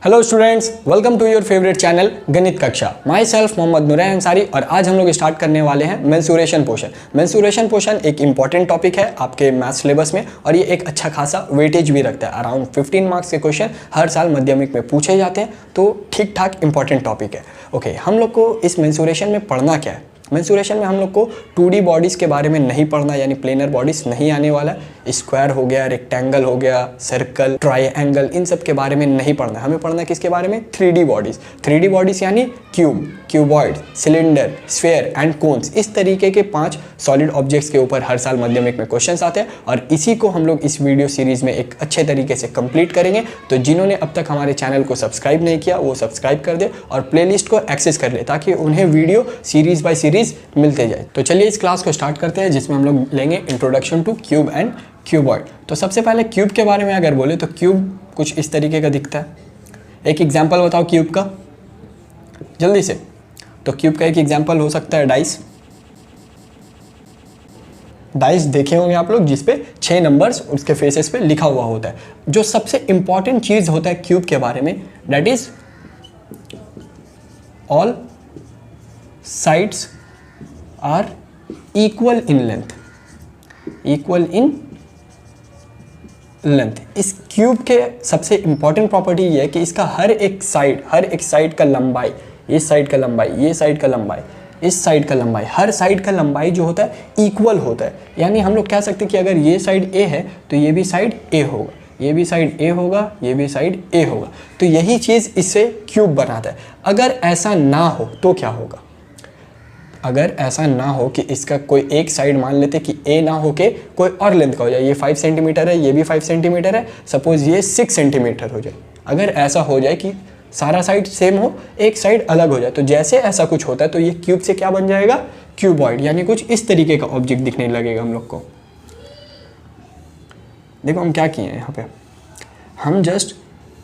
Hello students, welcome to your favourite channel गणित कक्षा। Myself Mohammad Nurain Ansari और आज हम लोग स्टार्ट करने वाले हैं मेंसुरेशन पोर्शन। मेंसुरेशन पोर्शन एक इंपॉर्टेंट टॉपिक है आपके मैथ्स सिलेबस में और ये एक अच्छा खासा वेटेज भी रखता है। अराउंड 15 मार्क्स के क्वेश्चन हर साल माध्यमिक में पूछे जाते हैं, तो ठीक ठाक इंपॉर्टेंट टॉपिक है। ओके, हम लोग को इस मेंसुरेशन में पढ़ना क्या है? मेंसुरेशन में हम लोग को 2D बॉडीज़ के बारे में नहीं पढ़ना, यानी प्लेनर बॉडीज़ नहीं आने वाला। स्क्वायर हो गया, रेक्टेंगल हो गया, सर्कल, ट्रायंगल, इन सब के बारे में नहीं पढ़ना। हमें पढ़ना है किसके बारे में? 3D bodies. 3D बॉडीज़ यानी cube, cuboid, cylinder, sphere and cones. इस तरीके के 5 सॉलिड ऑब्जेक्ट्स के ऊपर हर साल माध्यमिक में क्वेश्चंस आते हैं और इसी को हम लोग इस वीडियो सीरीज़ में एक अच्छे तरीके से कंप्लीट करेंगे। तो जिन्होंने अब तक हमारे चैनल को सब्सक्राइब नहीं किया वो सब्सक्राइब कर दे और प्लेलिस्ट को एक्सेस कर ले ताकि उन्हें वीडियो सीरीज़ बाय सीरीज़ मिलते जाए। तो चलिए इस क्लास को स्टार्ट करते हैं जिसमें हम लोग लेंगे introduction two cube and cuboid. तो सबसे पहले क्यूब के बारे में अगर बोले तो क्यूब कुछ इस तरीके का दिखता है। एक एग्जांपल बताओ क्यूब का जल्दी से। तो क्यूब का एक एग्जांपल हो सकता है डाइस। डाइस देखे होंगे आप लोग जिसपे 6 नंबर्स उसके फेसेस पे लिखा हुआ होता है। जो सबसे इंपॉर्टेंट चीज़ होता है क्यूब के बारे में, that is all sides are equal in length. Equal in length. इस क्यूब के सबसे इंपॉर्टेंट प्रॉपर्टी ये है कि इसका हर एक साइड का लंबाई, इस साइड का लंबाई, ये साइड का लंबाई, इस साइड का लंबाई, हर साइड का लंबाई जो होता है इक्वल होता है। यानी हम लोग कह सकते हैं कि अगर ये साइड ए है तो ये भी साइड ए होगा, ये भी साइड ए होगा, ये भी साइड ए होगा। तो यही चीज़ इससे क्यूब बनाता है। अगर ऐसा ना हो तो क्या होगा? अगर ऐसा ना हो कि इसका कोई एक साइड मान लेते कि ए ना हो के कोई और लेंथ का हो जाए, ये 5 सेंटीमीटर है, ये भी 5 सेंटीमीटर है, सपोज ये 6 सेंटीमीटर हो जाए। अगर ऐसा हो जाए कि सारा साइड सेम हो, एक साइड अलग हो जाए, तो जैसे ऐसा कुछ होता है तो ये क्यूब से क्या बन जाएगा? क्यूबॉइड। यानी कुछ इस तरीके का ऑब्जेक्ट दिखने लगेगा हम लोग को। देखो हम क्या किए हैं यहाँ पे, हम जस्ट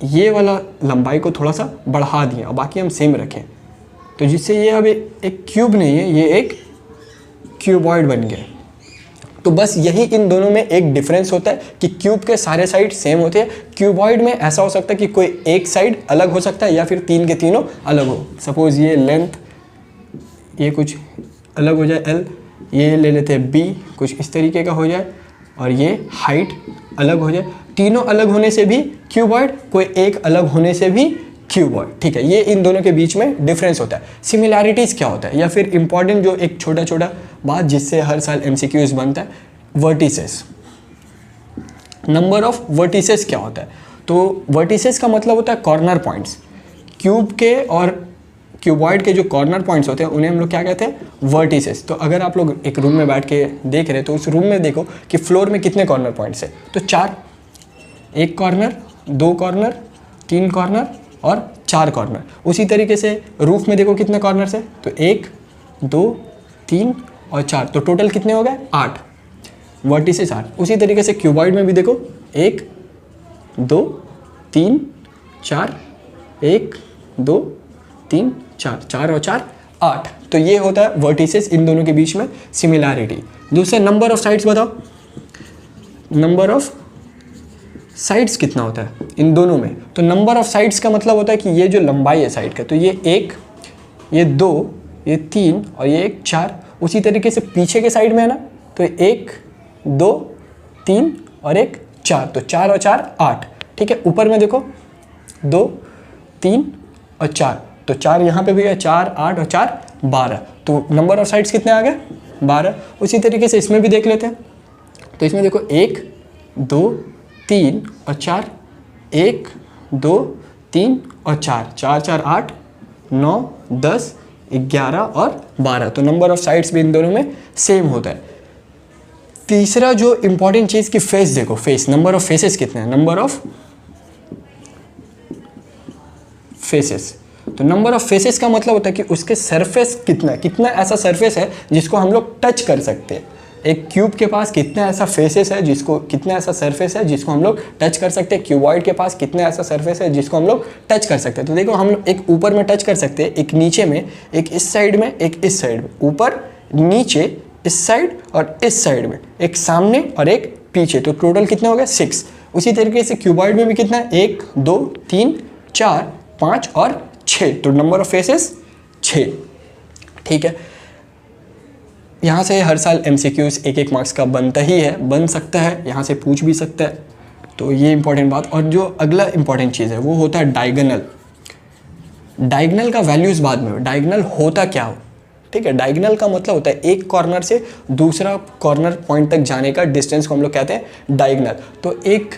ये वाला लंबाई को थोड़ा सा बढ़ा दिए और बाकी हम सेम रखें, तो जिससे ये अब एक क्यूब नहीं है, ये एक क्यूबॉइड बन गया। तो बस यही इन दोनों में एक डिफरेंस होता है कि क्यूब के सारे साइड सेम होते हैं। क्यूबॉइड में ऐसा हो सकता है कि कोई एक साइड अलग हो सकता है या फिर 3 के तीनों अलग हो। सपोज ये लेंथ, ये कुछ अलग हो जाए L, ये ले लेते हैं B, कुछ इस तरीके का हो जाए, और ये हाइट अलग हो जाए। तीनों अलग होने से भी क्यूबॉइड, कोई एक अलग होने से भी क्यूबॉइड। ठीक है, ये इन दोनों के बीच में डिफरेंस होता है। सिमिलैरिटीज़ क्या होता है, या फिर इंपॉर्टेंट जो एक छोटा छोटा बात जिससे हर साल MCQs बनता है, वर्टिसेस। नंबर ऑफ वर्टिसेस क्या होता है? तो वर्टिसेस का मतलब होता है कॉर्नर पॉइंट्स। क्यूब के और क्यूबॉइड के जो कॉर्नर पॉइंट्स होते हैं उन्हें हम लोग क्या कहते हैं? वर्टिसेस। तो अगर आप लोग एक रूम में बैठ के देख रहे हैं तो उस रूम में देखो कि फ्लोर में कितने कॉर्नर पॉइंट्स है, तो 4। एक कॉर्नर, 2 कॉर्नर, 3 कॉर्नर और 4 कॉर्नर। उसी तरीके से रूफ में देखो कितने कॉर्नर्स है, तो 1, 2, 3 और 4, तो टोटल कितने हो गए? 8 वर्टिसेस 8। उसी तरीके से क्यूबॉइड में भी देखो 1, 2, 3, 4, 1, 2, 3, 4, 4 और 4 8। तो ये होता है वर्टिसेस, इन दोनों के बीच में सिमिलैरिटी। दूसरे नंबर ऑफ साइड्स बताओ। नंबर ऑफ साइड्स कितना होता है इन दोनों में? तो नंबर ऑफ साइड्स का मतलब होता है कि ये जो लंबाई है साइड का, तो ये 1, ये 2, ये 3 और ये 1 4। उसी तरीके से पीछे के साइड में है ना, तो 1, 2, 3 और 1 4, तो 4 और 4 8। ठीक है, ऊपर में देखो 2, 3 और 4, तो 4 यहाँ पे भी है, 4, 8 और 4 12। तो नंबर ऑफ साइड्स कितने आ गए? 12। उसी तरीके से इसमें भी देख लेते हैं। तो इसमें देखो 1, 2, 3 और 4, 1, 2, 3 और 4, 4 4 8 9 10 11 और 12। तो नंबर ऑफ साइड्स भी इन दोनों में सेम होता है। तीसरा जो इंपॉर्टेंट चीज़ की फेस देखो, फेस, नंबर ऑफ फेसेस कितने हैं? Number of faces. तो नंबर ऑफ फेसेस का मतलब होता है कि उसके सरफेस कितना ऐसा सरफेस है जिसको हम लोग टच कर सकते हैं। एक क्यूब के पास कितना ऐसा फेसेस है कितना ऐसा सरफेस है जिसको हम लोग टच कर सकते हैं। क्यूबॉइड के पास कितना ऐसा सरफेस है जिसको हम लोग टच कर सकते हैं। तो देखो हम लोग एक ऊपर में टच कर सकते हैं, एक नीचे में, एक इस साइड में, एक इस साइड में, ऊपर नीचे, इस साइड और इस साइड में, एक सामने और एक पीछे। तो टोटल कितने हो गए? 6। उसी तरीके से क्यूबॉइड में भी कितना है? 1, 2, 3, 4, 5 और 6, तो नंबर ऑफ फेसेस 6। ठीक है, यहाँ से हर साल MCQs 1-1 मार्क्स का बनता ही है, बन सकता है, यहाँ से पूछ भी सकता है, तो ये इंपॉर्टेंट बात। और जो अगला इंपॉर्टेंट चीज़ है वो होता है डायगोनल। डायगोनल का वैल्यूज़ बाद में, डायगोनल होता क्या हो, ठीक है। डायगोनल का मतलब होता है एक कॉर्नर से दूसरा कॉर्नर पॉइंट तक जाने का डिस्टेंस को हम लोग कहते हैं डायगोनल। तो एक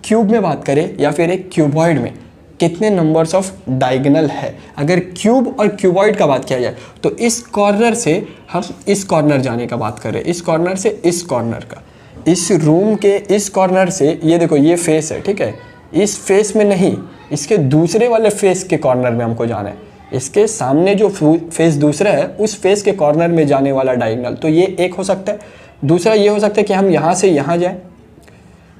क्यूब में बात करें या फिर एक क्यूबॉइड में कितने नंबर्स ऑफ डायगोनल है, अगर क्यूब और क्यूबॉइड का बात किया जाए तो इस कॉर्नर से हम इस कॉर्नर जाने का बात कर रहे हैं, इस कॉर्नर से इस कॉर्नर का, इस रूम के इस कॉर्नर से, ये देखो ये फेस है, ठीक है, इस फेस में नहीं, इसके दूसरे वाले फेस के कॉर्नर में हमको जाना है, इसके सामने जो फेस दूसरा है उस फेस के कॉर्नर में जाने वाला डायगोनल। तो ये एक हो सकता है। दूसरा ये हो सकता है कि हम यहाँ से यहाँ जाएं,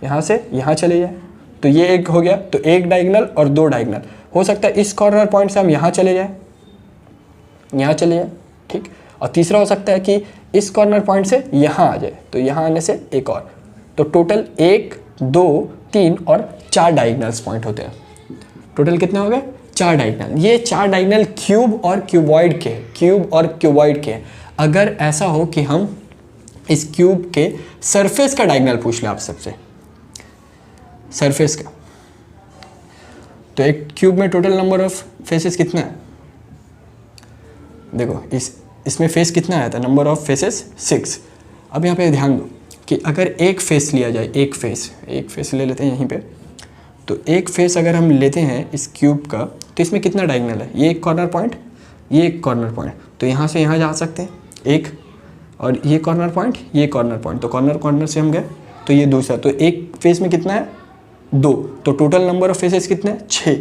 यहाँ से यहाँ चले जाएं, तो ये एक हो गया। तो एक डायगोनल और 2 डायगोनल हो सकता है। इस कॉर्नर पॉइंट से हम यहाँ चले जाएं, यहाँ चले जाएं, ठीक। और तीसरा हो सकता है कि इस कॉर्नर पॉइंट से यहाँ आ जाए, तो यहाँ आने से एक और। तो टोटल 1, 2, 3 और 4 डायगोनल्स पॉइंट होते हैं। टोटल कितने हो गए? 4 डायगोनल। ये 4 डायगोनल क्यूब और क्यूबॉइड के, क्यूब और क्यूबॉइड के। अगर ऐसा हो कि हम इस क्यूब के सरफेस का डायगोनल पूछ लें आप सबसे, सरफेस का, तो एक क्यूब में टोटल नंबर ऑफ फेसेस कितना है? देखो इसमें फेस कितना आया था? Number of faces 6। अब यहाँ पे ध्यान दो कि अगर एक फेस लिया जाए, एक फेस ले लेते हैं यहीं पे, तो एक फेस अगर हम लेते हैं इस क्यूब का, तो इसमें कितना डायगोनल है? ये एक कॉर्नर पॉइंट, ये एक कॉर्नर पॉइंट, तो यहाँ से यहाँ जा सकते हैं एक, और ये कॉर्नर पॉइंट, ये कॉर्नर पॉइंट, तो कॉर्नर से हम गए, तो ये दूसरा, तो एक फेस में कितना है? 2। तो टोटल नंबर ऑफ फेसेस कितने हैं? 6।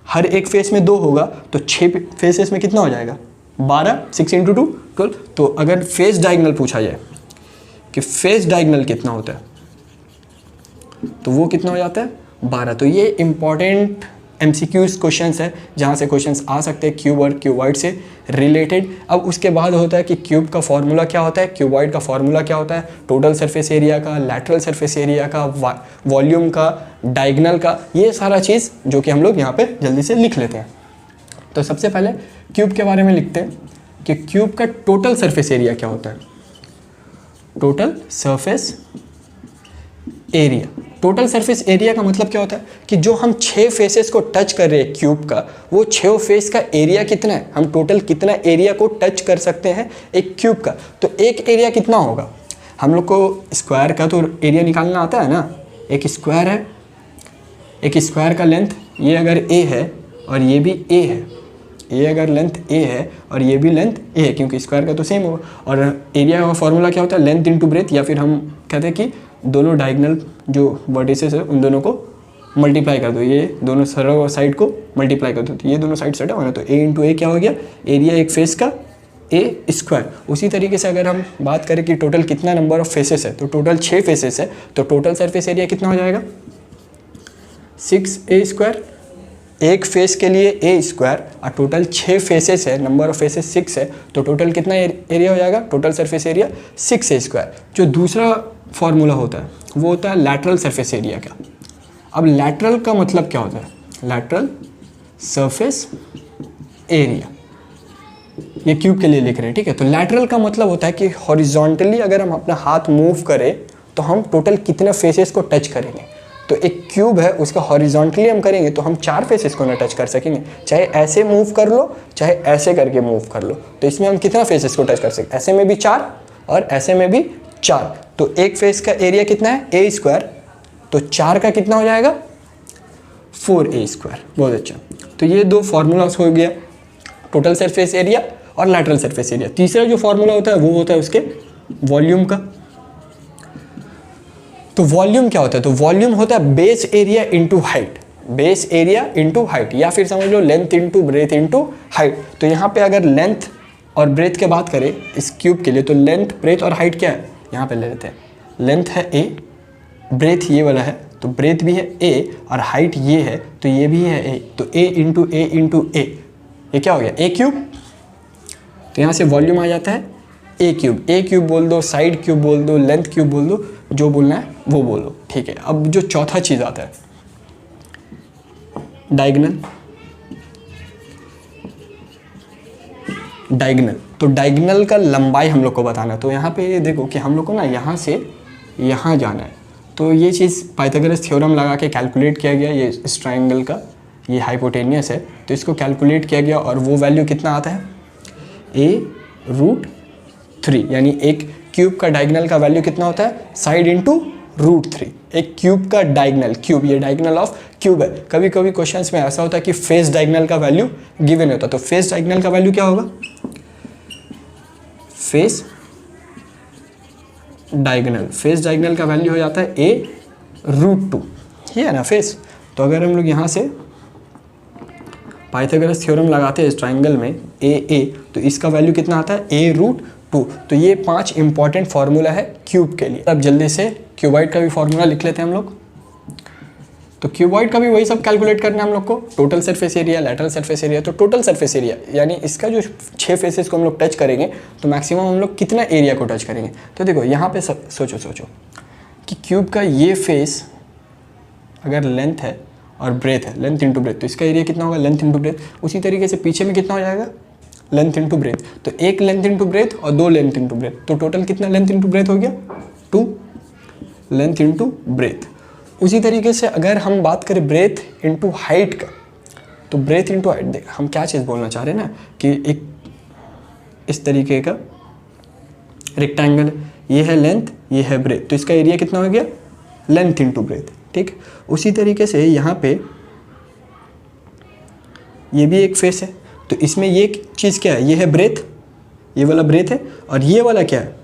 हर एक फेस में 2 होगा, तो 6 फेसेस में कितना हो जाएगा? 12, 6 × 2 12। तो अगर फेस डायगोनल पूछा जाए कि फेस डायगोनल कितना होता है, तो वो कितना हो जाता है? 12। तो ये इंपॉर्टेंट MCQs क्वेश्चंस है जहाँ से क्वेश्चंस आ सकते हैं क्यूब और क्यूबॉइड से रिलेटेड। अब उसके बाद होता है कि क्यूब का फॉर्मूला क्या होता है, क्यूबॉइड का फॉर्मूला क्या होता है, टोटल सरफेस एरिया का, लैटरल सरफेस एरिया का, वॉल्यूम का, डायगोनल का, ये सारा चीज़ जो कि हम लोग यहाँ पे जल्दी से लिख लेते हैं। तो सबसे पहले क्यूब के बारे में लिखते हैं कि क्यूब का टोटल सरफेस एरिया क्या होता है। Total surface area, total surface area का मतलब क्या होता है कि जो हम 6 फेसेस को टच कर रहे हैं क्यूब का, वो 6 फेस का एरिया कितना है, हम टोटल कितना एरिया को टच कर सकते हैं एक क्यूब का। तो एक एरिया कितना होगा? हम लोग को स्क्वायर का तो एरिया निकालना आता है ना। एक स्क्वायर है, एक स्क्वायर का लेंथ, ये अगर a है और ये भी a है, ये अगर लेंथ a है और ये भी लेंथ a है, क्योंकि स्क्वायर का तो सेम होगा। और एरिया का फॉर्मूला क्या होता है? लेंथ इंटू ब्रेथ, या फिर हम कहते हैं कि दोनों डायगोनल जो वर्टिसेस है उन दोनों को मल्टीप्लाई कर दो, ये दोनों साइड को मल्टीप्लाई कर दो, तो ये दोनों साइड सटा हुआ ना, तो a × a क्या हो गया? एरिया एक फेस का a स्क्वायर। उसी तरीके से अगर हम बात करें कि टोटल कितना नंबर ऑफ फेसेस है, तो टोटल 6 फेसेस है, तो टोटल सरफेस एरिया कितना हो जाएगा? 6a²। एक फेस के लिए a² और टोटल 6 फेसेस है, नंबर ऑफ फेसेस 6 है, तो टोटल कितना एरिया हो जाएगा? Total surface area 6a²। जो दूसरा फार्मूला होता है वो होता है लैटरल सरफेस एरिया का। अब लैटरल का मतलब क्या होता है? लैटरल सरफेस एरिया, ये क्यूब के लिए लिख रहे हैं, ठीक है। तो लैटरल का मतलब होता है कि हॉरिजॉन्टली अगर हम अपना हाथ मूव करें तो हम टोटल कितने फेसेस को टच करेंगे। तो एक क्यूब है, उसका हॉरिजॉन्टली हम करेंगे तो हम 4 फेसेस को ना टच कर सकेंगे, चाहे ऐसे मूव कर लो चाहे ऐसे करके मूव कर लो। तो इसमें हम कितना फेसेस को टच कर सकते? ऐसे में भी 4 और ऐसे में भी 4। तो एक फेस का एरिया कितना है? a², तो 4 का कितना हो जाएगा? 4a²। बहुत अच्छा। तो ये 2 फार्मूलास हो गया, टोटल सरफेस एरिया और लैटरल सरफेस एरिया। तीसरा जो फार्मूला होता है वो होता है उसके वॉल्यूम का। तो वॉल्यूम क्या होता है? तो वॉल्यूम होता है base area into height, base area into height, या फिर समझ लो length into breadth into height. तो यहाँ पे अगर लेंथ और ब्रेथ की बात करें इस क्यूब के लिए, तो लेंथ, ब्रेथ और हाइट क्या है? यहाँ पे ले लेते हैं, लेंथ है a, ब्रेथ ये वाला है, तो ब्रेथ भी है a, और हाइट ये है तो ये भी है a, तो a इंटू a, ये क्या हो गया? a³। तो यहाँ से वॉल्यूम आ जाता है a³ बोल दो, साइड क्यूब बोल दो, लेंथ क्यूब बोल दो, जो बोलना है वो बोल दो, ठीक है। अब जो चौथा चीज़ आता है डायगनल, डायगनल, तो डायगनल का लंबाई हम लोग को बताना। तो यहाँ पे देखो कि हम लोग को ना यहाँ से यहाँ जाना है, तो ये चीज़ पाइथागोरस थ्योरम लगा के कैलकुलेट किया गया। ये इस ट्रायंगल का ये हाइपोटेनियस है, तो इसको कैलकुलेट किया गया और वो वैल्यू कितना आता है a√3, यानी एक क्यूब का डायगनल का वैल्यू कितना होता है साइड इंटू √3। एक क्यूब का डायगनल, क्यूब ये डायगनल ऑफ क्यूब है। कभी कभी क्वेश्चंस में ऐसा होता है कि फेस डायगनल का वैल्यू गिवन होता है, तो फेस डायगनल का वैल्यू क्या होगा, फेस डायगनल का वैल्यू हो जाता है a√2, ये है ना फेस। तो अगर हम लोग यहाँ से पाइथागोरस थ्योरम लगाते हैं इस ट्रायंगल में a, तो इसका वैल्यू कितना आता है a√2। तो ये 5 इंपॉर्टेंट फार्मूला है क्यूब के लिए। अब जल्दी से क्यूबॉइड का भी फार्मूला लिख लेते हैं हम लोग। तो क्यूबॉइड का भी वही सब कैलकुलेट करना है हम लोग को, total surface area, lateral surface area. तो टोटल सरफेस एरिया यानी इसका जो 6 फेसेस को हम लोग टच करेंगे तो मैक्सिमम हम लोग कितना एरिया को टच करेंगे। तो देखो यहाँ पे सोचो कि क्यूब का ये फेस अगर लेंथ है और ब्रेथ है, लेंथ इंटू ब्रेथ, तो इसका एरिया कितना होगा लेंथ इंटू ब्रेथ। उसी तरीके से पीछे में कितना हो जाएगा लेंथ इंटू ब्रेथ, तो एक लेंथ इंटू ब्रेथ और 2 लेंथ इंटू ब्रेथ, तो टोटल कितना लेंथ इंटू ब्रेथ हो गया 2 लेंथ इंटू ब्रेथ। उसी तरीके से अगर हम बात करें ब्रेथ इंटू हाइट का, तो ब्रेथ इंटू हाइट, देख हम क्या चीज़ बोलना चाह रहे हैं ना कि एक इस तरीके का रेक्टेंगल, ये है लेंथ, ये है ब्रेथ, तो इसका एरिया कितना हो गया लेंथ इंटू ब्रेथ, ठीक। उसी तरीके से यहाँ पे ये भी एक फेस है, तो इसमें ये चीज़ क्या है, ये है ब्रेथ, ये वाला ब्रेथ है, और ये वाला क्या है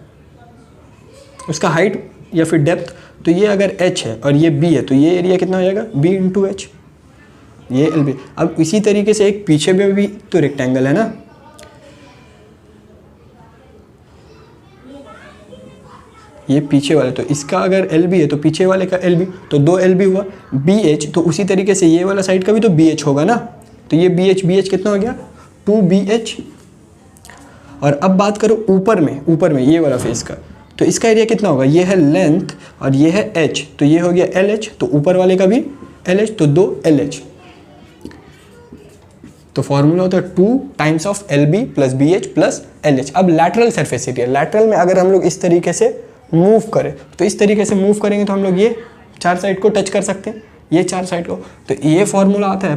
उसका हाइट या फिर डेप्थ। तो ये अगर h है और ये b है, तो ये एरिया कितना हो जाएगा b इंटू एच, ये LB। अब इसी तरीके से एक पीछे में भी तो रेक्टेंगल है ना, ये पीछे वाले, तो इसका अगर LB है तो पीछे वाले का LB, तो 2 LB हुआ BH। तो उसी तरीके से ये वाला साइड का भी तो BH होगा ना, तो ये BH कितना हो गया 2BH। और अब बात करो ऊपर में ये वाला फेस का, तो इसका एरिया कितना होगा, ये है लेंथ और ये है h, तो ये हो गया LH, तो ऊपर वाले का भी LH, तो 2 LH। तो फॉर्मूला होता है 2 times of LB plus BH plus LH। अब लैटरल सरफेस एरिया, लैटरल में अगर हम लोग इस तरीके से मूव करें, तो इस तरीके से मूव करेंगे तो हम लोग ये 4 साइड को टच कर सकते हैं, ये 4 साइड को। तो ये फॉर्मूला आता है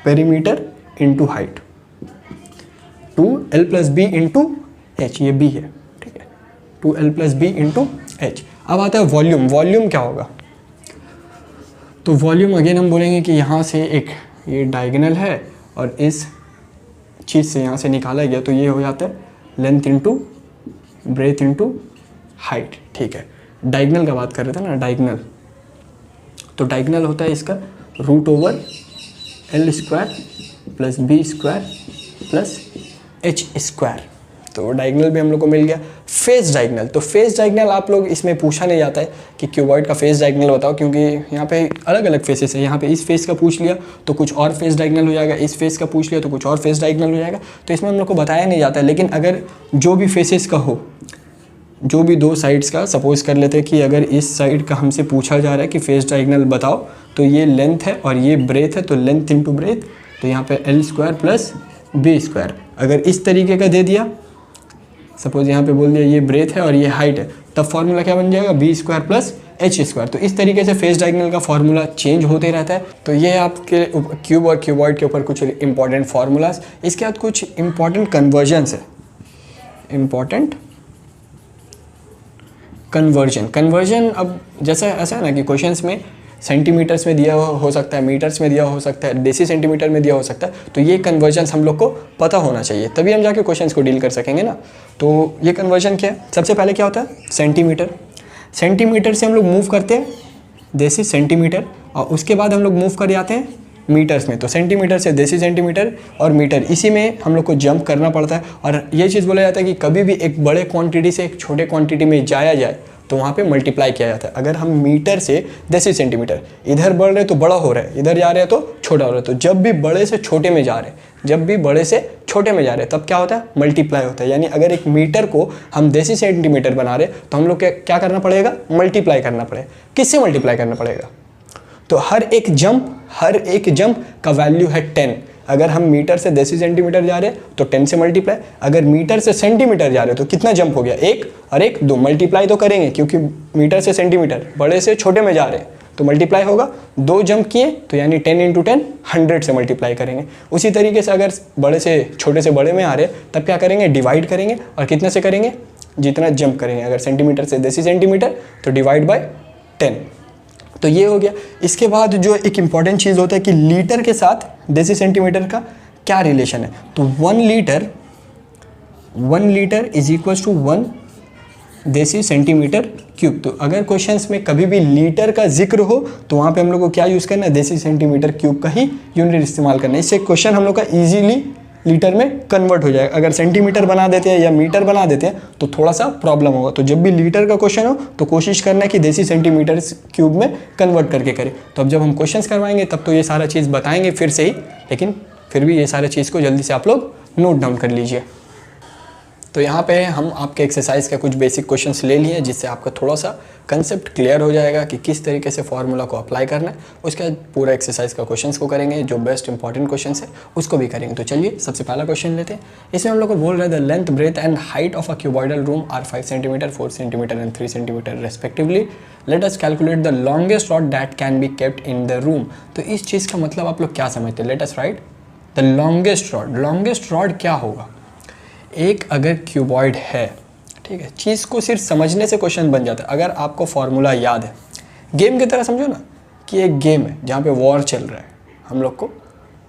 perimeter into height, 2L plus B into H, ये B है, ठीक है, 2L plus B into H। अब आता है वॉल्यूम, वॉल्यूम क्या होगा, तो वॉल्यूम अगेन हम बोलेंगे कि यहाँ से एक ये डायगोनल है और इस चीज़ से यहाँ से निकाला गया, तो ये हो जाता है length into breadth into height, ठीक है। डायगोनल का बात कर रहे थे ना, डायगोनल, तो डायगोनल होता है इसका √L² plus B² plus H²। तो डायगोनल भी हम लोग को मिल गया। फेस डायगोनल, तो फेस डायगोनल आप लोग इसमें पूछा नहीं जाता है कि क्यूबॉइड का फेस डायगोनल बताओ, क्योंकि यहाँ पे अलग अलग फेसेस है। यहाँ पे इस फेस का पूछ लिया तो कुछ और फेस डायगोनल हो जाएगा, इस फेस का पूछ लिया तो कुछ और फेस डायगोनल हो जाएगा, तो इसमें हम लोग को बताया नहीं जाता है। लेकिन अगर जो भी फेसेस का हो, जो भी 2 साइड्स का, सपोज कर लेते हैं कि अगर इस साइड का हमसे पूछा जा रहा है कि फेस डायगोनल बताओ, तो ये लेंथ है और ये ब्रेथ है, तो लेंथ इंटू ब्रेथ, तो यहाँ पे L² प्लस B²। अगर इस तरीके का दे दिया, सपोज यहाँ पे बोल दिया ये ब्रेथ है और ये हाइट है, तब फॉर्मूला क्या बन जाएगा B² प्लस H²। तो इस तरीके से फेस डायगोनल का फॉर्मूला चेंज होते रहता है। तो ये आपके क्यूब और क्यूबॉइड के ऊपर कुछ इंपॉर्टेंट फार्मूलाज। इसके बाद कुछ इंपॉर्टेंट कन्वर्जन्स है, इंपॉर्टेंट कन्वर्जन। अब जैसा ऐसा है ना कि क्वेश्चंस में सेंटीमीटर्स में दिया हो सकता है, मीटर्स में दिया हो सकता है, डेसी सेंटीमीटर में दिया हो सकता है, तो ये कन्वर्जन्स हम लोग को पता होना चाहिए, तभी हम जाके क्वेश्चंस को डील कर सकेंगे ना। तो ये कन्वर्जन क्या है, सबसे पहले क्या होता है सेंटीमीटर, सेंटीमीटर से हम लोग मूव करते हैं देसी सेंटीमीटर, और उसके बाद हम लोग मूव कर जाते हैं मीटर्स में। तो सेंटीमीटर से देसी सेंटीमीटर और मीटर, इसी में हम लोग को जंप करना पड़ता है। और ये चीज़ बोला जाता है कि कभी भी एक बड़े क्वांटिटी से एक छोटे क्वांटिटी में जाया जाए तो वहाँ पे मल्टीप्लाई किया जाता है। अगर हम मीटर से देसी सेंटीमीटर, इधर बढ़ रहे तो बड़ा हो रहा है, इधर जा रहे हैं तो छोटा हो रहा है, तो जब भी बड़े से छोटे में जा रहे हैं, तब क्या होता है मल्टीप्लाई होता है। यानी अगर एक मीटर को हम देसी सेंटीमीटर बना रहे तो हम लोग क्या करना पड़ेगा, मल्टीप्लाई करना पड़ेगा। किससे मल्टीप्लाई करना पड़ेगा, तो हर एक जंप का वैल्यू है 10। अगर हम मीटर से डेसी सेंटीमीटर जा रहे हैं तो 10 से मल्टीप्लाई, अगर मीटर से सेंटीमीटर जा रहे हैं तो कितना जंप हो गया, 1 और 1 2, मल्टीप्लाई तो करेंगे क्योंकि मीटर से सेंटीमीटर बड़े से छोटे में जा रहे हैं तो मल्टीप्लाई होगा। 2 जंप किए तो यानी 10 × 10 100 से मल्टीप्लाई करेंगे। उसी तरीके से अगर बड़े से छोटे से बड़े में आ रहे हैं तब क्या करेंगे, डिवाइड करेंगे और कितने से करेंगे, जितना जंप करेंगे। अगर सेंटीमीटर से डेसी सेंटीमीटर तो डिवाइड बाय 10। तो ये हो गया। इसके बाद जो एक इम्पॉर्टेंट चीज़ होता है कि लीटर के साथ डेसी सेंटीमीटर का क्या रिलेशन है। तो 1 litre is equals to 1 deci centimetre cube. तो अगर क्वेश्चंस में कभी भी लीटर का जिक्र हो तो वहाँ पे हम लोग को क्या यूज़ करना है, डेसी सेंटीमीटर क्यूब का ही यूनिट इस्तेमाल करना है। इससे क्वेश्चन हम लोग का ईजिली लीटर में कन्वर्ट हो जाएगा। अगर सेंटीमीटर बना देते हैं या मीटर बना देते हैं तो थोड़ा सा प्रॉब्लम होगा। तो जब भी लीटर का क्वेश्चन हो तो कोशिश करना है कि डेसी सेंटीमीटर क्यूब में कन्वर्ट करके करें। तो अब जब हम क्वेश्चंस करवाएंगे तब तो ये सारा चीज़ बताएंगे फिर से ही, लेकिन फिर भी ये सारे चीज़ को जल्दी से आप लोग नोट डाउन कर लीजिए। तो यहाँ पे हम आपके एक्सरसाइज के कुछ बेसिक क्वेश्चंस ले लिए जिससे आपका थोड़ा सा कंसेप्ट क्लियर हो जाएगा कि किस तरीके से फार्मूला को अप्लाई करना है। उसके बाद पूरा एक्सरसाइज का क्वेश्चंस को करेंगे, जो बेस्ट इंपॉर्टेंट क्वेश्चंस है उसको भी करेंगे। तो चलिए सबसे पहला क्वेश्चन लेते हैं। इसमें हम लोग को बोल रहे हैं the length breadth and height of a cuboidal room are 5 centimetre 4 centimetre and 3 centimetre respectively. Let us calculate the longest rod that can be kept in the room. तो इस चीज़ का मतलब आप लोग क्या समझते हैं, let us right the longest rod. Longest rod क्या होगा, एक अगर क्यूबॉइड है, ठीक है, चीज़ को सिर्फ समझने से क्वेश्चन बन जाता है। अगर आपको फार्मूला याद है, गेम की तरह समझो ना कि एक गेम है जहाँ पे वॉर चल रहा है, हम लोग को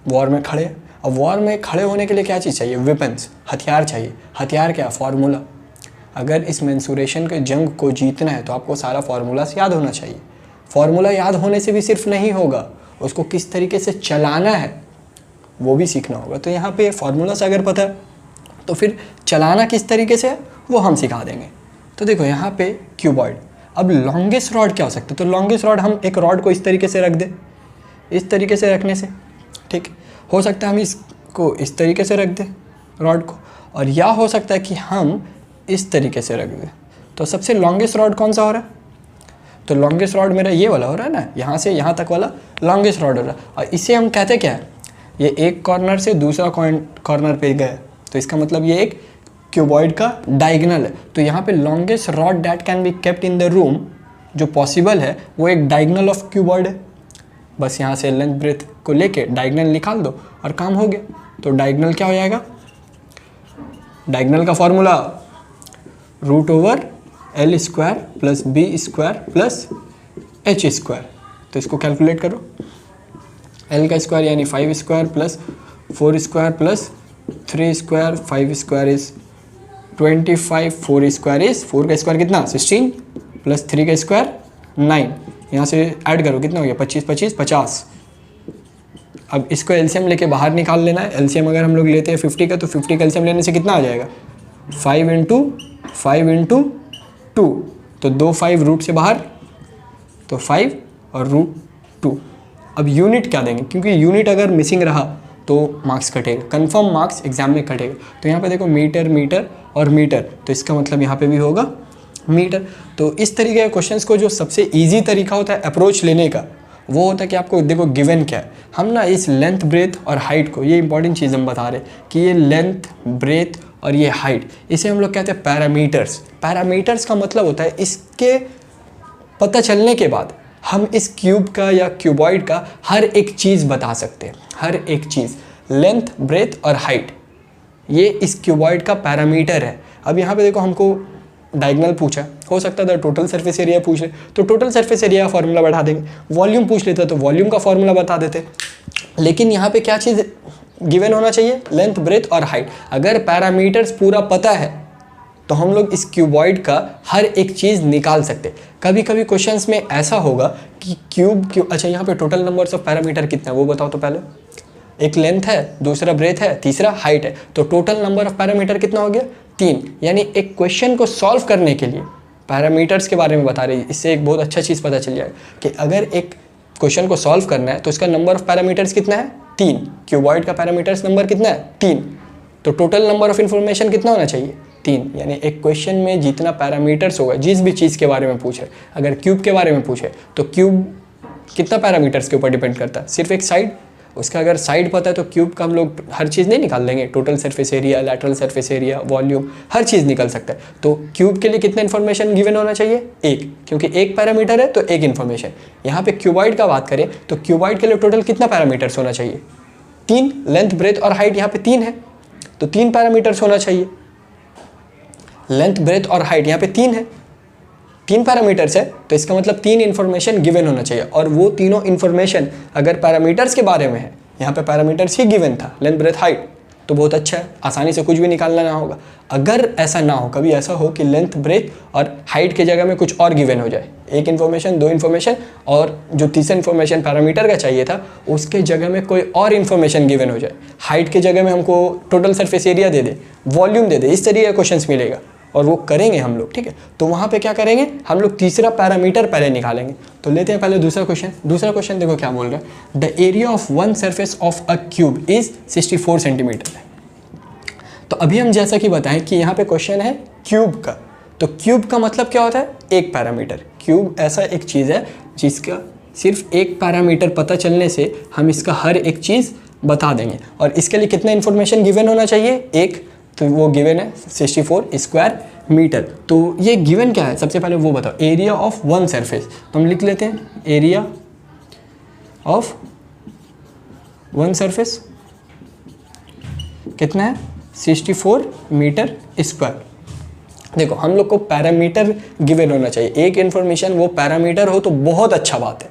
वॉर में खड़े हैं। अब वॉर में खड़े होने के लिए क्या चीज़ चाहिए, वेपन्स, हथियार चाहिए। हथियार क्या, फार्मूला। अगर इस मेंसुरेशन के जंग को जीतना है तो आपको सारा फार्मूला से याद होना चाहिए। फार्मूला याद होने से भी सिर्फ नहीं होगा, उसको किस तरीके से चलाना है वो भी सीखना होगा। तो यहाँ पे फार्मूला से अगर पता है तो फिर चलाना किस तरीके से है वो हम सिखा देंगे। तो देखो यहाँ पे क्यूबॉइड, अब लॉन्गेस्ट रॉड क्या हो सकता है। तो लॉन्गेस्ट रॉड हम एक रॉड को इस तरीके से रख दें, इस तरीके से रखने से, ठीक हो सकता है हम इसको इस तरीके से रख दें रॉड को, और या हो सकता है कि हम इस तरीके से रख दें। तो सबसे लॉन्गेस्ट रॉड कौन सा हो रहा है, तो लॉन्गेस्ट रॉड मेरा ये वाला हो रहा है ना, यहाँ से यहाँ तक वाला लॉन्गेस्ट रॉड हो रहा है। और इसे हम कहते क्या है, ये एक कॉर्नर से दूसरा कॉर्नर पे गया, तो इसका मतलब ये एक क्यूबॉइड का डायगोनल है। तो यहाँ पे longest rod that can be kept in the room जो पॉसिबल है वो एक डायगोनल ऑफ क्यूबॉइड है। बस यहाँ से लेंथ ब्रेथ को लेके डायगोनल निकाल दो और काम हो गया। तो डायगोनल क्या हो जाएगा, डायगोनल का फॉर्मूला √L² + B² + H²। तो इसको कैलकुलेट करो, L का स्क्वायर यानी 5² + 4² + 3² 5² इज 25, 4² इज 4 का स्क्वायर कितना 16 + 3 का स्क्वायर 9। यहाँ से ऐड करो कितना हो गया 25 25 50। अब इसको एलसीएम लेके बाहर निकाल लेना है। एलसीएम अगर हम लोग लेते हैं 50 का तो 50 का एलसीएम लेने से कितना आ जाएगा 5 × 5 × 2। तो 2 5 रूट से बाहर तो 5 और √2। अब यूनिट क्या देंगे, क्योंकि यूनिट अगर मिसिंग रहा तो मार्क्स कटेगा, कंफर्म मार्क्स एग्जाम में कटेगा। तो यहाँ पे देखो मीटर मीटर और मीटर, तो इसका मतलब यहाँ पे भी होगा मीटर। तो इस तरीके के क्वेश्चंस को जो सबसे इजी तरीका होता है अप्रोच लेने का वो होता है कि आपको देखो गिवन क्या है। हम ना इस लेंथ ब्रेथ और हाइट को, ये इंपॉर्टेंट चीज़ हम बता रहे हैं कि ये लेंथ ब्रेथ और ये हाइट, इसे हम लोग कहते हैं पैरामीटर्स। पैरामीटर्स का मतलब होता है इसके पता चलने के बाद हम इस क्यूब का या क्यूबॉइड का हर एक चीज़ बता सकते हैं, हर एक चीज़, लेंथ ब्रेथ और हाइट, ये इस क्यूबॉइड का पैरामीटर है। अब यहाँ पे देखो हमको डायगोनल पूछा, हो सकता था टोटल सरफेस एरिया पूछ ले तो टोटल सरफेस एरिया का फॉर्मूला बढ़ा देंगे, वॉल्यूम पूछ लेता तो वॉल्यूम का फॉर्मूला बता देते। लेकिन यहाँ पे क्या चीज़ गिवन होना चाहिए, लेंथ ब्रेथ और हाइट। अगर पैरामीटर्स पूरा पता है तो हम लोग इस क्यूबॉइड का हर एक चीज़ निकाल सकते। कभी कभी क्वेश्चंस में ऐसा होगा कि अच्छा यहाँ पे टोटल नंबर्स ऑफ पैरामीटर कितना है वो बताओ तो पहले। एक लेंथ है, दूसरा ब्रेथ है, तीसरा हाइट है, तो टोटल नंबर ऑफ पैरामीटर कितना हो गया 3। यानी एक क्वेश्चन को सॉल्व करने के लिए पैरामीटर्स के बारे में बता रही है। इससे एक बहुत अच्छा चीज़ पता चल जाएगा कि अगर एक क्वेश्चन को सॉल्व करना है तो उसका नंबर ऑफ पैरामीटर्स कितना है 3। क्यूबॉइड का पैरामीटर्स नंबर कितना है 3, तो टोटल नंबर ऑफ इन्फॉर्मेशन कितना होना चाहिए 3। यानी एक क्वेश्चन में जितना पैरामीटर्स होगा, जिस भी चीज़ के बारे में पूछे, अगर क्यूब के बारे में पूछे तो क्यूब कितना पैरामीटर्स के ऊपर डिपेंड करता है? सिर्फ एक साइड। उसका अगर साइड पता है तो क्यूब का हम लोग हर चीज़ नहीं निकाल लेंगे, total surface area, lateral surface area, volume, हर चीज़ निकल सकता है। तो क्यूब के लिए कितना इन्फॉर्मेशन गिवन होना चाहिए? एक, क्योंकि एक पैरामीटर है तो एक इन्फॉर्मेशन। यहाँ पे क्यूबॉइड का बात करें तो क्यूबॉइड के लिए टोटल कितना पैरामीटर्स होना चाहिए? 3। लेंथ, ब्रेथ और हाइट यहाँ पे 3 है तो 3 पैरामीटर्स होना चाहिए। लेंथ, ब्रेथ और हाइट यहाँ पे 3 है, 3 पैरामीटर्स है, तो इसका मतलब 3 इन्फॉर्मेशन गिवन होना चाहिए। और वो तीनों इन्फॉर्मेशन अगर पैरामीटर्स के बारे में है, यहाँ पे पैरामीटर्स ही गिवन था, लेंथ, ब्रेथ, हाइट, तो बहुत अच्छा है, आसानी से कुछ भी निकालना ना होगा। अगर ऐसा ना हो, कभी ऐसा हो कि लेंथ, ब्रेथ और हाइट की जगह में कुछ और गिवन हो जाए, एक इन्फॉर्मेशन, 2 इन्फॉर्मेशन, और जो तीसरा इन्फॉर्मेशन पैरामीटर का चाहिए था उसके जगह में कोई और इन्फॉर्मेशन गिवन हो जाए, हाइट की जगह में हमको टोटल सरफेस एरिया दे दे, वॉल्यूम दे दे, इस तरीके का क्वेश्चन मिलेगा और वो करेंगे हम लोग, ठीक है। तो वहाँ पे क्या करेंगे हम लोग? तीसरा पैरामीटर पहले निकालेंगे। तो लेते हैं पहले दूसरा क्वेश्चन। दूसरा क्वेश्चन देखो क्या बोल रहा है, the area of one surface of a cube is 64 centimetre है। तो अभी हम जैसा कि बताएं कि यहाँ पे क्वेश्चन है क्यूब का, तो क्यूब का मतलब क्या होता है? एक पैरामीटर। क्यूब ऐसा एक चीज़ है जिसका सिर्फ एक पैरामीटर पता चलने से हम इसका हर एक चीज़ बता देंगे। और इसके लिए कितना इन्फॉर्मेशन गिवन होना चाहिए? एक, तो वो गिवन है 64 स्क्वायर मीटर। तो ये गिवन क्या है सबसे पहले वो बताओ। एरिया ऑफ वन सरफेस, तो हम लिख लेते हैं एरिया ऑफ वन सरफेस कितना है? 64 मीटर स्क्वायर। देखो हम लोग को पैरामीटर गिवन होना चाहिए, एक इन्फॉर्मेशन वो पैरामीटर हो तो बहुत अच्छा बात है।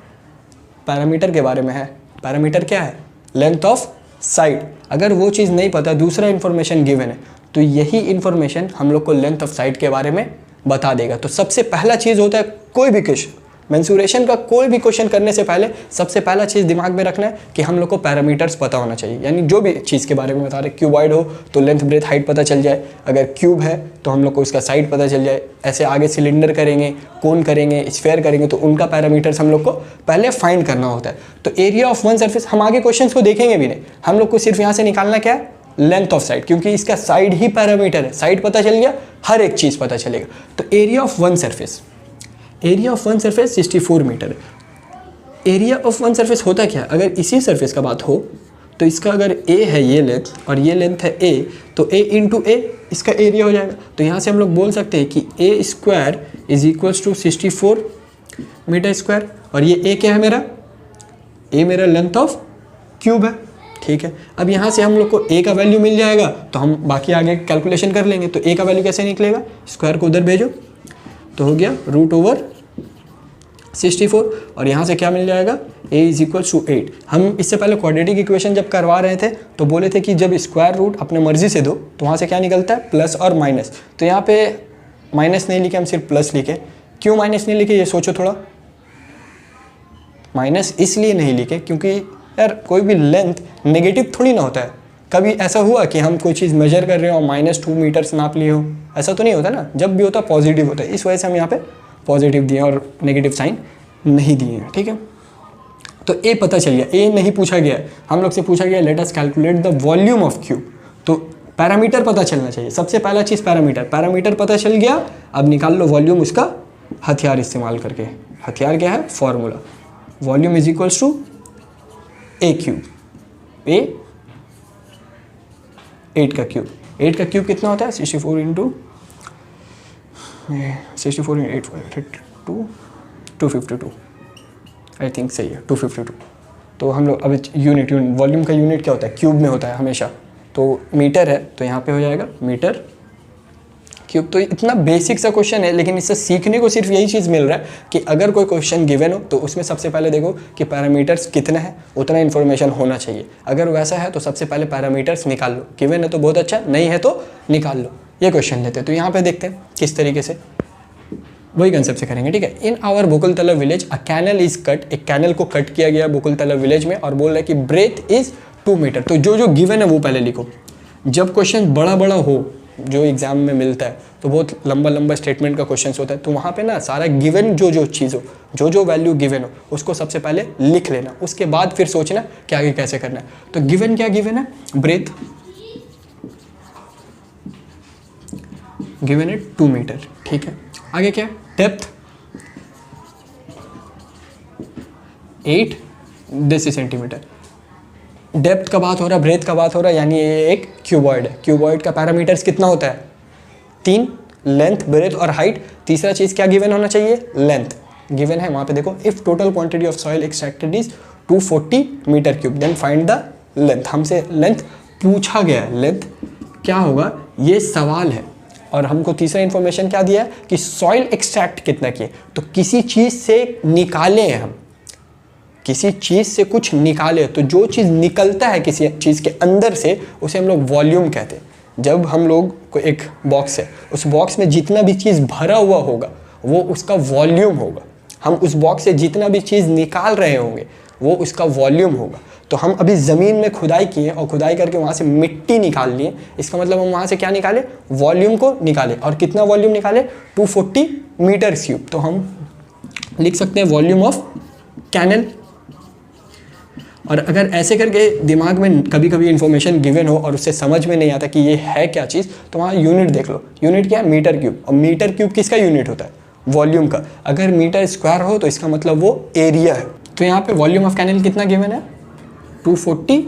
पैरामीटर के बारे में है, पैरामीटर क्या है? Length of side. अगर वो चीज़ नहीं पता, दूसरा इन्फॉर्मेशन गिवन है, तो यही इन्फॉर्मेशन हम लोग को लेंथ ऑफ साइड के बारे में बता देगा। तो सबसे पहला चीज़ होता है कोई भी क्वेश्चन, मेंसुरेशन का कोई भी क्वेश्चन करने से पहले सबसे पहला चीज़ दिमाग में रखना है कि हम लोग को पैरामीटर्स पता होना चाहिए। यानी जो भी चीज़ के बारे में बता रहे, क्यूबॉइड हो तो लेंथ, ब्रेथ, हाइट पता चल जाए, अगर क्यूब है तो हम लोग को उसका साइड पता चल जाए, ऐसे आगे सिलेंडर करेंगे, कोन करेंगे, स्फेयर करेंगे, तो उनका पैरामीटर्स हम लोग को पहले फाइंड करना होता है। तो एरिया ऑफ वन सरफेस हम आगे क्वेश्चन को देखेंगे भी नहीं, हम लोग को सिर्फ यहाँ से निकालना क्या है? लेंथ ऑफ साइड, क्योंकि इसका साइड ही पैरामीटर है। साइड पता चल गया, हर एक चीज़ पता चलेगा। तो area of one surface, area of one surface 64 metre है। एरिया ऑफ वन सरफेस होता क्या है? अगर इसी सरफेस का बात हो तो इसका अगर ए है ये लेंथ और ये लेंथ है ए, तो ए इंटू ए इसका एरिया हो जाएगा। तो यहाँ से हम लोग बोल सकते हैं कि a square is equals to 64 metre square. और ये ए क्या है मेरा? ए मेरा लेंथ ऑफ क्यूब है, ठीक है। अब यहाँ से हम लोग को ए का वैल्यू मिल जाएगा तो हम बाकी आगे कैलकुलेशन कर लेंगे। तो ए का वैल्यू कैसे निकलेगा? स्क्वायर को उधर भेजो तो हो गया √/64 और यहाँ से क्या मिल जाएगा? a is equals to 8। हम इससे पहले क्वाड्रेटिक इक्वेशन जब करवा रहे थे तो बोले थे कि जब स्क्वायर रूट अपने मर्जी से दो तो वहाँ से क्या निकलता है? प्लस और माइनस। तो यहाँ पे माइनस नहीं लिखे, हम सिर्फ प्लस लिखे। क्यों माइनस नहीं लिखे ये सोचो थोड़ा। माइनस इसलिए नहीं लिखे क्योंकि यार कोई भी लेंथ नेगेटिव थोड़ी ना होता है। कभी ऐसा हुआ कि हम कोई चीज़ मेजर कर रहे हो और -2 मीटर्स नाप लिए हो? ऐसा तो नहीं होता ना। जब भी होता पॉजिटिव होता है, इस वजह से हम यहाँ पे पॉजिटिव दिए और नेगेटिव साइन नहीं दिए हैं, ठीक है। तो ए पता चल गया, ए नहीं पूछा गया, हम लोग से पूछा गया late us calculate the volume of cube. तो पैरामीटर पता चलना चाहिए, सबसे पहला चीज़ पैरामीटर। पैरामीटर पता चल गया, अब निकाल लो वॉल्यूम उसका हथियार इस्तेमाल करके। हथियार क्या है? Formula. Volume is equals to a cube. A 8 का क्यूब। 8 का क्यूब कितना होता है? 64 इंटू 8 252 आई थिंक सही है, 252। तो हम लोग अब यूनिट वॉल्यूम का यूनिट क्या होता है? क्यूब में होता है हमेशा। तो मीटर है तो यहाँ पे हो जाएगा मीटर क्यूब। तो इतना बेसिक सा क्वेश्चन है, लेकिन इससे सीखने को सिर्फ यही चीज़ मिल रहा है कि अगर कोई क्वेश्चन गिवन हो तो उसमें सबसे पहले देखो कि पैरामीटर्स कितना है, उतना इन्फॉर्मेशन होना चाहिए। अगर वैसा है तो सबसे पहले पैरामीटर्स निकाल लो। गिवन है तो बहुत अच्छा, नहीं है तो निकाल लो। ये क्वेश्चन लेते हैं। तो यहाँ पे देखते हैं किस तरीके से, वही कंसेप्ट से करेंगे, ठीक है। In our Bukultala village a canal is cut. एक कैनल को कट किया गया बुकुलतला विलेज में और बोल रहा है कि ब्रेथ इज 2 मीटर। तो जो जो गिवन है वो पहले लिखो। जब क्वेश्चन बड़ा बड़ा हो, जो एग्जाम में मिलता है तो बहुत लंबा लंबा स्टेटमेंट का क्वेश्चन होता है, तो वहाँ पे ना सारा गिवन जो जो चीज़ हो, जो जो वैल्यू गिवन हो उसको सबसे पहले लिख लेना, उसके बाद फिर सोचना कि आगे कैसे करना है। तो गिवन क्या गिवन है? ब्रेथ गिवन है 2 मीटर, ठीक है। आगे क्या? Depth 8 deci centimetre. डेप्थ का बात हो रहा है, ब्रेथ का बात हो रहा है, यानी ये एक क्यूबॉइड है। क्यूबॉइड का पैरामीटर्स कितना होता है? 3, लेंथ, ब्रेथ और हाइट। तीसरा चीज़ क्या गिवन होना चाहिए? लेंथ गिवन है। वहाँ पे देखो, if total quantity of soil extracted is 240 metre cube then find the length. हमसे लेंथ पूछा गया है, लेंथ क्या होगा ये सवाल है। और हमको तीसरा इन्फॉर्मेशन क्या दिया है कि सॉइल एक्सट्रैक्ट कितना किए। तो किसी चीज़ से निकाले हैं हम, किसी चीज़ से कुछ निकाले, तो जो चीज़ निकलता है किसी चीज़ के अंदर से उसे हम लोग वॉल्यूम कहते हैं। जब हम लोग को एक बॉक्स है, उस बॉक्स में जितना भी चीज़ भरा हुआ होगा वो उसका वॉल्यूम होगा। हम उस बॉक्स से जितना भी चीज़ निकाल रहे होंगे वो उसका वॉल्यूम होगा। तो हम अभी ज़मीन में खुदाई किए और खुदाई करके वहाँ से मिट्टी निकाल लिए, इसका मतलब हम वहाँ से क्या निकाले? वॉल्यूम को निकाले। और कितना वॉल्यूम निकाले? 240 मीटर क्यूब। तो हम लिख सकते हैं वॉल्यूम ऑफ कैनल। और अगर ऐसे करके दिमाग में कभी कभी इन्फॉर्मेशन गिवन हो और उससे समझ में नहीं आता कि ये है क्या चीज़, तो वहाँ यूनिट देख लो। यूनिट क्या है? Metre cube. और मीटर क्यूब किसका यूनिट होता है? वॉल्यूम का। अगर मीटर स्क्वायर हो तो इसका मतलब वो एरिया है। तो यहाँ पे वॉल्यूम ऑफ कैनल कितना गिवन है? 240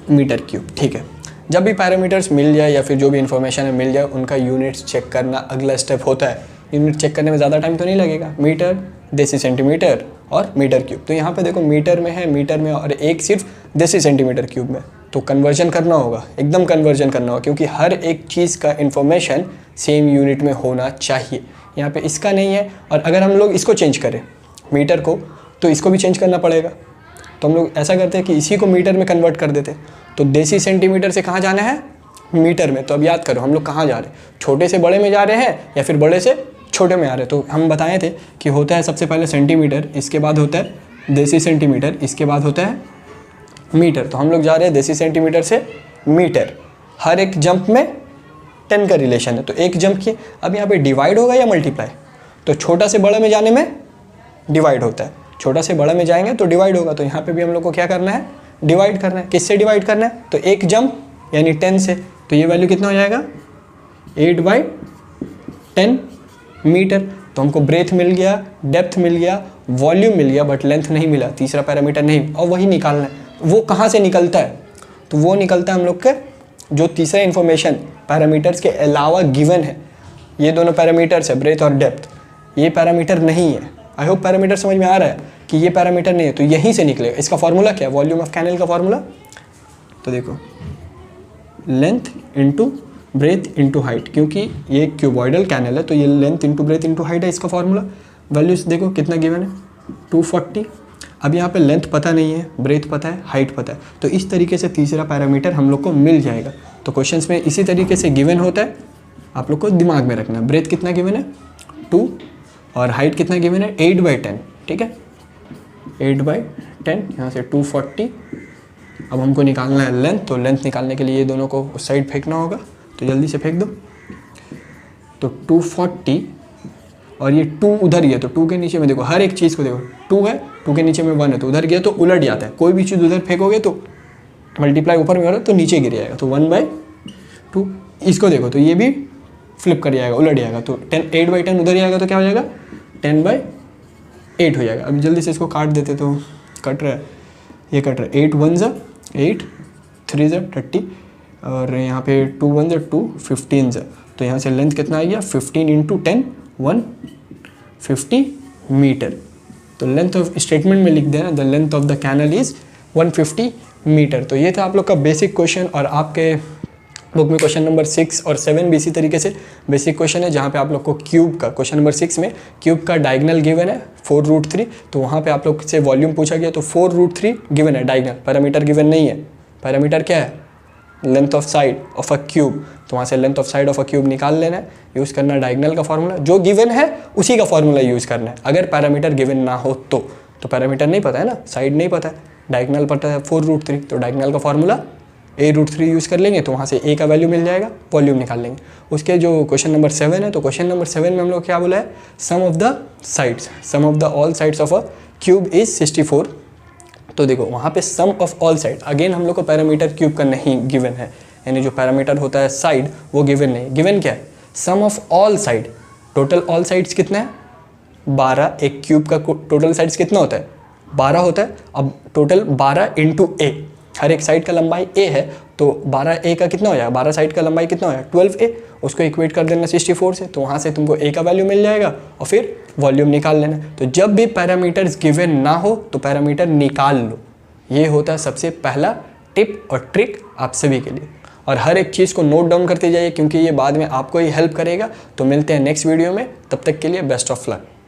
मीटर क्यूब। ठीक है, जब भी पैरामीटर्स मिल जाए या फिर जो भी इन्फॉर्मेशन है मिल जाए, उनका यूनिट्स चेक करना अगला स्टेप होता है। यूनिट चेक करने में ज़्यादा टाइम तो नहीं लगेगा। मीटर, देसी सेंटीमीटर और मीटर क्यूब। तो यहाँ पे देखो मीटर में है, मीटर में, और एक सिर्फ देसी सेंटीमीटर क्यूब में। तो कन्वर्जन करना होगा, एकदम कन्वर्जन करना होगा, क्योंकि हर एक चीज़ का इन्फॉर्मेशन सेम यूनिट में होना चाहिए। यहाँ पे इसका नहीं है, और अगर हम लोग इसको चेंज करें मीटर को, तो इसको भी चेंज करना पड़ेगा। तो हम लोग ऐसा करते हैं कि इसी को मीटर में कन्वर्ट कर देते। तो देसी सेंटीमीटर से कहाँ जाना है? मीटर में। तो अब याद करो हम लोग कहाँ जा रहे हैं? छोटे से बड़े में जा रहे हैं या फिर बड़े से छोटे में आ रहे हैं? तो हम बताए थे कि होता है सबसे पहले सेंटीमीटर, इसके बाद होता है देसी सेंटीमीटर, इसके बाद होता है मीटर। तो हम लोग जा रहे हैं देसी सेंटीमीटर से मीटर। हर एक जंप में 10 का रिलेशन है, तो एक जंप की। अब यहाँ पे डिवाइड होगा या मल्टीप्लाई? तो छोटा से बड़ा में जाने में डिवाइड होता है, छोटा से बड़ा में जाएंगे तो डिवाइड होगा। तो यहाँ पे भी हम लोग को क्या करना है? डिवाइड करना है। किससे डिवाइड करना है? तो एक जंप यानी 10 से। तो ये वैल्यू कितना हो जाएगा? 8/10 मीटर। तो हमको ब्रेथ मिल गया, डेप्थ मिल गया, वॉल्यूम मिल गया, बट लेंथ नहीं मिला, तीसरा पैरामीटर नहीं। और वही निकालना है। वो कहाँ से निकलता है? तो वो निकलता है हम लोग के जो तीसरा इन्फॉर्मेशन पैरामीटर्स के अलावा गिवन है। ये दोनों पैरामीटर्स है, ब्रेथ और डेप्थ, ये पैरामीटर नहीं है। आई होप पैरामीटर समझ में आ रहा है कि ये पैरामीटर नहीं है, तो यहीं से निकलेगा। इसका फॉर्मूला क्या है? वॉल्यूम ऑफ कैनल का फॉर्मूला तो देखो, length into breadth into height. क्योंकि ये क्यूबॉइडल कैनल है तो ये length into breadth into height है इसका फॉर्मूला। वैल्यूज देखो कितना गिवन है? 240। अब यहाँ पे लेंथ पता नहीं है, ब्रेथ पता है, हाइट पता है, तो इस तरीके से तीसरा पैरामीटर हम लोग को मिल जाएगा। तो क्वेश्चंस में इसी तरीके से गिवन होता है, आप लोग को दिमाग में रखना। ब्रेथ कितना गिवन है? 2, और हाइट कितना गिवन है? 8/10। ठीक है, 8/10, यहाँ से 240। अब हमको निकालना है लेंथ, तो लेंथ निकालने के लिए ये दोनों को उस साइड फेंकना होगा, तो जल्दी से फेंक दो। तो 240 और ये 2 उधर ही है, तो 2 के नीचे में देखो, हर एक चीज़ को देखो, 2 है, 2 के नीचे में 1 है, तो उधर गया तो उलट जाता है। कोई भी चीज़ उधर फेंकोगे तो मल्टीप्लाई ऊपर में हो रहा है तो नीचे गिर जाएगा, तो 1/2। इसको देखो तो ये भी फ्लिप कर जाएगा, उलट जाएगा, तो 8/10 उधर ही आएगा, तो क्या हो जाएगा? 10/8 हो जाएगा। अब जल्दी से इसको काट देते, तो कट रहा है, ये कट रहा है। 8 1 ज़ा 8, 3 ज़ा 30, और यहाँ पे 2 1 ज़ा 2, 15 ज़ा। तो यहाँ से लेंथ कितना आ गया? 15 × 10, 150 मीटर। तो लेंथ ऑफ स्टेटमेंट में लिख देना, the length of the canal is 150 metre. तो ये था आप लोग का बेसिक क्वेश्चन, और आपके बुक में क्वेश्चन नंबर 6 और 7 भी इसी तरीके से बेसिक क्वेश्चन है, जहाँ पे आप लोग को क्यूब का, क्वेश्चन नंबर 6 में क्यूब का डायगनल गिवन है 4√3। तो वहाँ पे आप लोग से वॉल्यूम पूछा गया, तो 4√3 गिवन है डायगनल, पैरामीटर गिवन नहीं है। पैरामीटर क्या है? Length of side of a cube. तो वहाँ से length of side of a cube निकाल लेना है, यूज़ करना डायगनल का फॉर्मूला, जो गिवन है उसी का फॉर्मूला यूज़ करना है। अगर पैरामीटर गिवन ना हो तो पैरामीटर नहीं पता है ना, साइड नहीं पता है, डायगनल पता है 4√3, तो डायगनल का फॉर्मूला a√3 यूज़ कर लेंगे, तो वहाँ से a का वैल्यू मिल जाएगा, वॉल्यूम निकाल लेंगे। उसके जो क्वेश्चन नंबर 7 है, तो क्वेश्चन नंबर 7 में हम लोग क्या बोला है? Sum of the sides, sum of the all sides of a cube is 64। तो देखो वहाँ पे sum of all side, again हम लोग को पैरामीटर क्यूब का नहीं गिवन है, यानी जो पैरामीटर होता है साइड वो गिवन नहीं। गिवन क्या है? Sum of all side, total all sides कितने हैं? 12, एक क्यूब का टोटल साइड्स कितना होता है 12 होता है। अब टोटल 12 इंटू ए, हर एक साइड का लंबाई a है, तो 12a का कितना हो जाएगा, 12 साइड का लंबाई कितना हो जाएगा 12a, उसको इक्वेट कर देना 64 से, तो वहाँ से तुमको a का वैल्यू मिल जाएगा और फिर वॉल्यूम निकाल लेना। तो जब भी पैरामीटर्स गिवन ना हो तो पैरामीटर निकाल लो, ये होता है सबसे पहला टिप और ट्रिक आप सभी के लिए। और हर एक चीज़ को नोट डाउन करते जाइए क्योंकि ये बाद में आपको ही हेल्प करेगा। तो मिलते हैं नेक्स्ट वीडियो में, तब तक के लिए बेस्ट ऑफ लक।